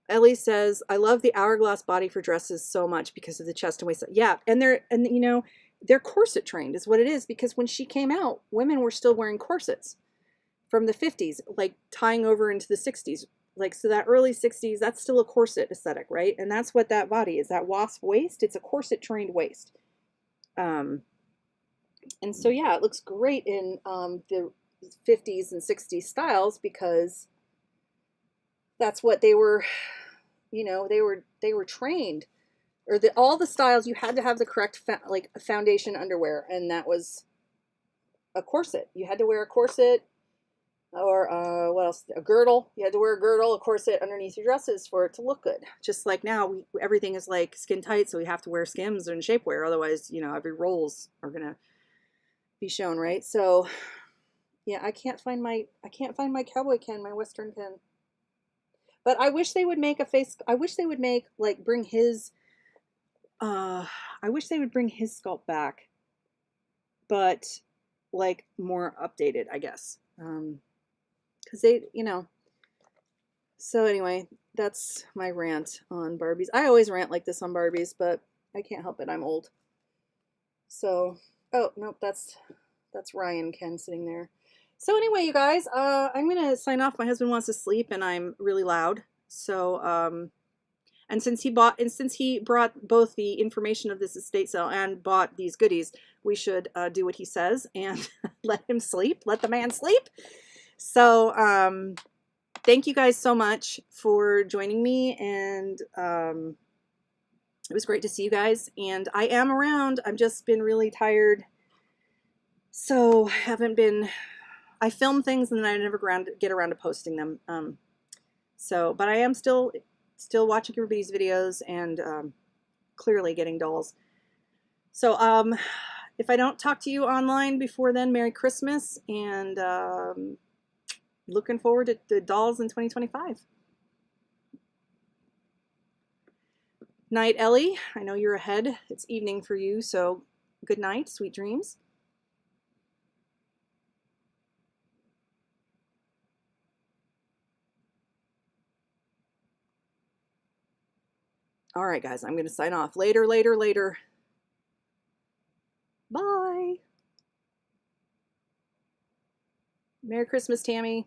Ellie says, I love the hourglass body for dresses so much because of the chest and waist. Yeah, and they're corset trained is what it is, because when she came out, women were still wearing corsets from the 50s, like tying over into the 60s. Like, so that early 60s, that's still a corset aesthetic, right? And that's what that body is, that wasp waist. It's a corset trained waist. And so, yeah, it looks great in the 50s and 60s styles because that's what they were, they were trained, or all the styles, you had to have the correct like foundation underwear, and that was a corset. You had to wear a corset, or what else? A girdle. You had to wear a girdle, a corset underneath your dresses for it to look good. Just like now, everything is like skin tight, so we have to wear Skims and shapewear. Otherwise, every rolls are gonna be shown, right? So, yeah, I can't find my cowboy Ken, my Western Ken. But I wish they would make a face. I wish they would make bring his. I wish they would bring his sculpt back, but like more updated, I guess. Because they, So anyway, that's my rant on Barbies. I always rant like this on Barbies, but I can't help it. I'm old. So, oh nope, that's Ryan Ken sitting there. So anyway, you guys, I'm gonna sign off. My husband wants to sleep, and I'm really loud. So, and since he brought both the information of this estate sale and bought these goodies, we should do what he says and let him sleep. Let the man sleep. So, thank you guys so much for joining me, and it was great to see you guys. And I am around. I've just been really tired, so I film things and then I never get around to posting them. But I am still watching everybody's videos and clearly getting dolls. So if I don't talk to you online before then, Merry Christmas, and looking forward to the dolls in 2025. Night, Ellie. I know you're ahead. It's evening for you, so good night, sweet dreams. All right, guys, I'm going to sign off. Later, later, later. Bye. Merry Christmas, Tammy.